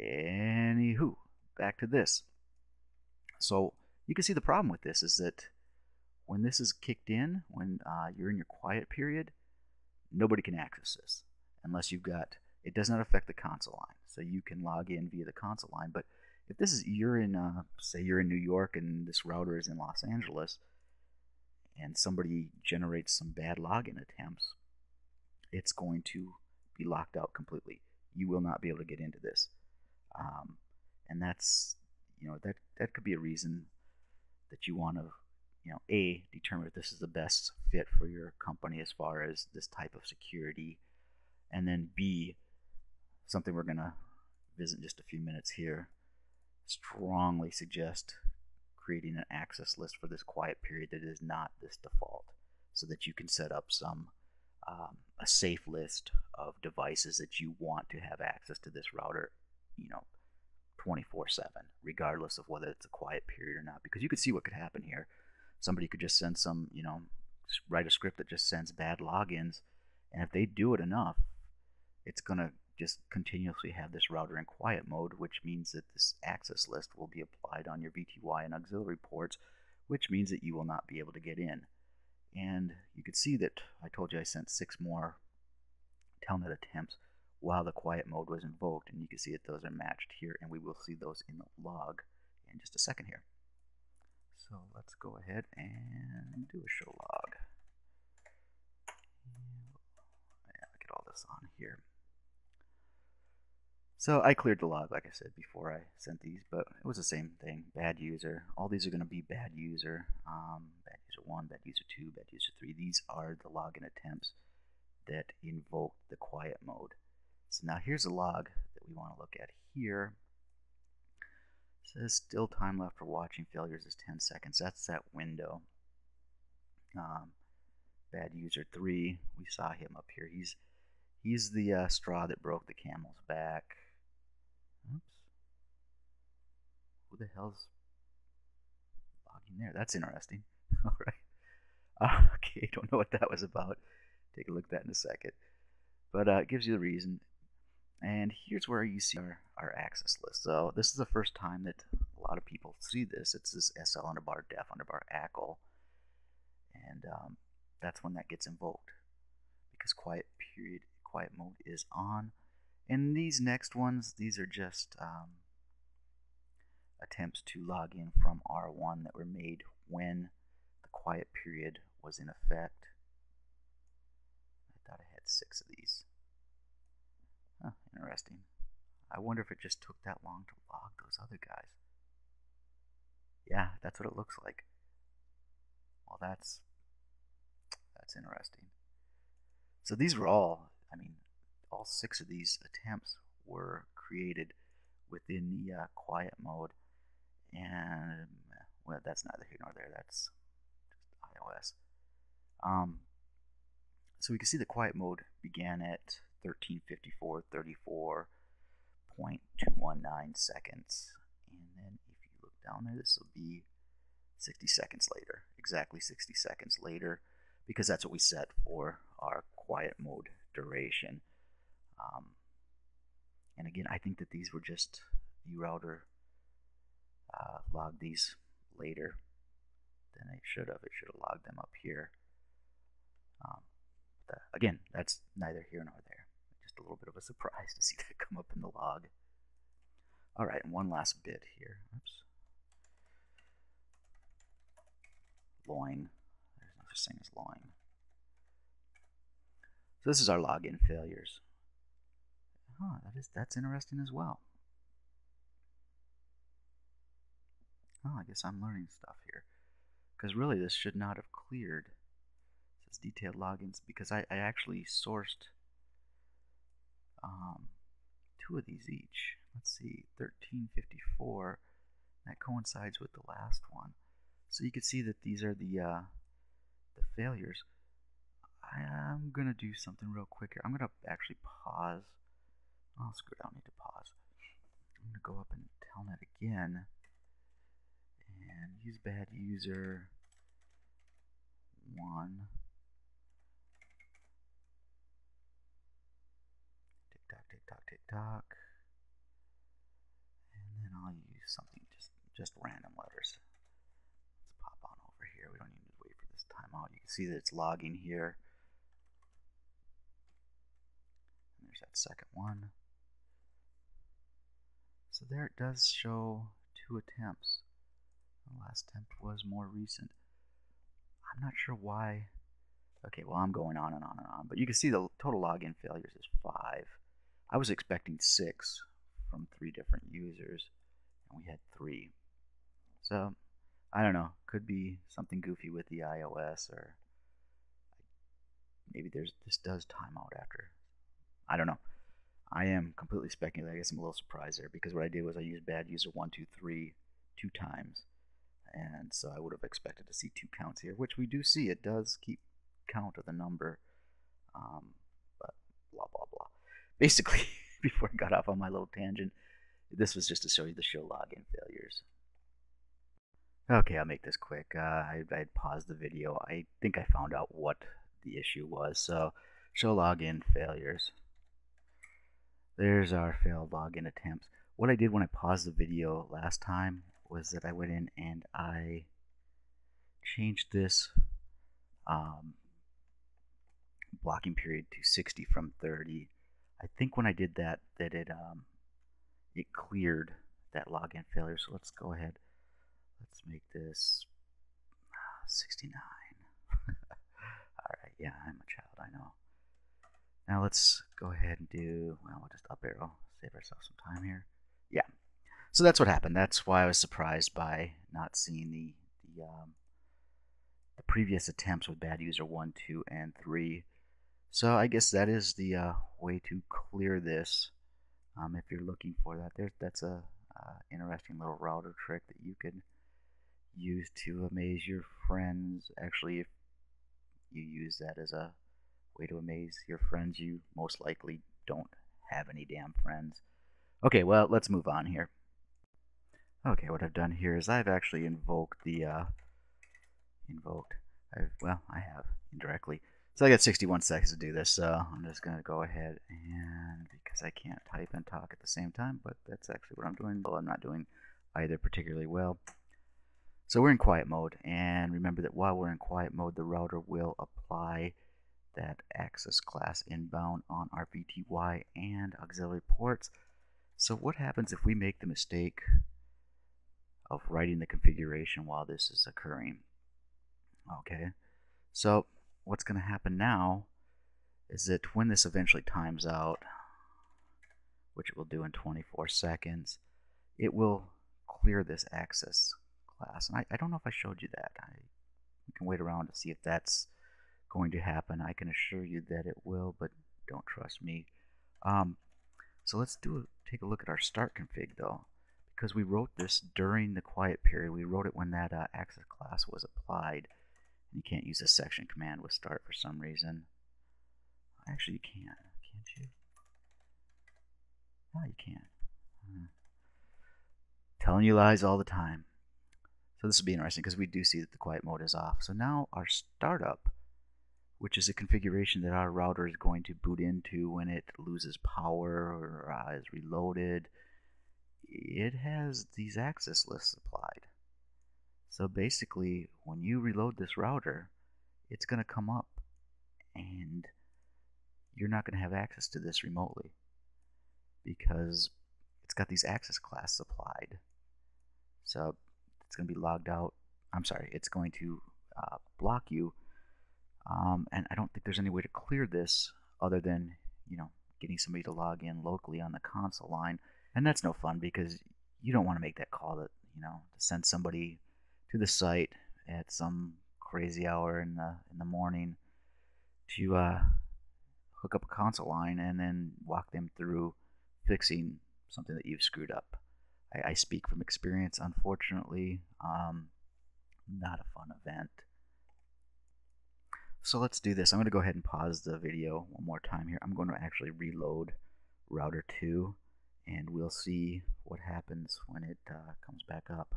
Anywho, back to this. So you can see the problem with this is that when this is kicked in, when you're in your quiet period, nobody can access this unless you've got, it does not affect the console line. So you can log in via the console line. But if this is, you're in, say you're in New York and this router is in Los Angeles, and somebody generates some bad login attempts, it's going to be locked out completely. You will not be able to get into this. And that's, that could be a reason that you want to, A, determine if this is the best fit for your company as far as this type of security. And then B, something we're going to visit in just a few minutes here, strongly suggest creating an access list for this quiet period that is not this default, so that you can set up some a safe list of devices that you want to have access to this router, 24/7, regardless of whether it's a quiet period or not. Because you could see what could happen here. Somebody could just send some, write a script that just sends bad logins, and if they do it enough, it's going to just continuously have this router in quiet mode, which means that this access list will be applied on your VTY and auxiliary ports, which means that you will not be able to get in. And you could see that I told you I sent 6 more telnet attempts while the quiet mode was invoked, and you can see that those are matched here, and we will see those in the log in just a second here. So let's go ahead and do a show log. Yeah, get all this on here. So I cleared the log, like I said, before I sent these, but it was the same thing. Bad user. All these are going to be bad user. Bad user 1, bad user 2, bad user 3. These are the login attempts that invoke the quiet mode. So now here's a log that we want to look at here. It says still time left for watching failures is 10 seconds. That's that window. Bad user 3, we saw him up here. He's the straw that broke the camel's back. Oops. Who the hell's logging there? That's interesting. All right. Okay, don't know what that was about. Take a look at that in a second. But it gives you the reason. And here's where you see our access list. So this is the first time that a lot of people see this. It's this SL underbar def underbar ACL. And that's when that gets invoked, because quiet mode is on. And these next ones, these are just attempts to log in from R1 that were made when the quiet period was in effect. I thought I had 6 of these. Huh, interesting. I wonder if it just took that long to log those other guys. Yeah, that's what it looks like. Well, that's interesting. So these were all 6 of these attempts were created within the quiet mode. And, well, that's neither here nor there. That's just iOS. So we can see the quiet mode began at 13:54, 34.219 seconds. And then if you look down there, this will be 60 seconds later. Exactly 60 seconds later, because that's what we set for our quiet mode duration. And again, I think that these were just, the router logged these later than it should have. It should have logged them up here. Again, that's neither here nor there. Just a little bit of a surprise to see that come up in the log. All right, and one last bit here. Oops. Loin. There's no such thing as loin. So this is our login failures. That's interesting as well. I guess I'm learning stuff here, because really this should not have cleared. It says detailed logins, because I actually sourced 2 of these each. Let's see, 1354. That coincides with the last one. So you can see that these are the failures. I'm gonna do something real quick here. I'm gonna actually pause. Oh, screw it, I don't need to pause. I'm gonna go up and telnet again and use bad user 1. Tick tock, tick tock, tick tock. just random letters. Let's pop on over here. We don't need to wait for this timeout. You can see that it's logging here. And there's that second one. So there it does show 2 attempts. The last attempt was more recent. I'm not sure why. Okay, well, I'm going on and on and on. But you can see the total login failures is 5. I was expecting 6 from 3 different users, and we had 3. So, I don't know. Could be something goofy with the iOS, or maybe this does time out after. I don't know. I am completely speculating. I guess I'm a little surprised there, because what I did was I used bad user 123 2 times. And so I would have expected to see 2 counts here, which we do see. It does keep count of the number, but blah blah blah. Basically, before I got off on my little tangent, this was just to show you the show login failures. Okay, I'll make this quick. I had paused the video. I think I found out what the issue was. So, show login failures. There's our failed login attempts. What I did when I paused the video last time was that I went in and I changed this blocking period to 60 from 30. I think when I did that, it cleared that login failure. So let's go ahead. Let's make this 69. All right, yeah, I'm a child, I know. Now let's go ahead and do, well, we'll just up arrow, save ourselves some time here. Yeah, so that's what happened. That's why I was surprised by not seeing the previous attempts with bad user 1, 2, and 3. So I guess that is the way to clear this. If you're looking for that, that's a interesting little router trick that you could use to amaze your friends. Actually, if you use that as a way to amaze your friends, you most likely don't have any damn friends. Okay, well, let's move on here. Okay, what I've done here is I've actually invoked the I have indirectly. So I got 61 seconds to do this, so I'm just going to go ahead, and because I can't type and talk at the same time, but that's actually what I'm doing, though I'm not doing either particularly well. So we're in quiet mode, and remember that while we're in quiet mode, the router will apply that access class inbound on our VTY and auxiliary ports. So what happens if we make the mistake of writing the configuration while this is occurring? Okay, so what's going to happen now is that when this eventually times out, which it will do in 24 seconds, it will clear this access class. And I don't know if I showed you that. You can wait around to see if that's going to happen. I can assure you that it will, but don't trust me. So let's take a look at our start config, though, because we wrote this during the quiet period. We wrote it when that access class was applied. You can't use a section command with start for some reason. Actually, you can, can't you? No, you can't. Telling you lies all the time. So this will be interesting because we do see that the quiet mode is off. So now our startup, which is a configuration that our router is going to boot into when it loses power or is reloaded, it has these access lists applied. So basically, when you reload this router, it's going to come up and you're not going to have access to this remotely because it's got these access classes applied. So it's going to be logged out. I'm sorry, it's going to block you. And I don't think there's any way to clear this other than, getting somebody to log in locally on the console line. And that's no fun because you don't want to make that call to send somebody to the site at some crazy hour in the morning to hook up a console line and then walk them through fixing something that you've screwed up. I speak from experience, unfortunately. Not a fun event. So let's do this. I'm going to go ahead and pause the video one more time here. I'm going to actually reload router 2 and we'll see what happens when it comes back up.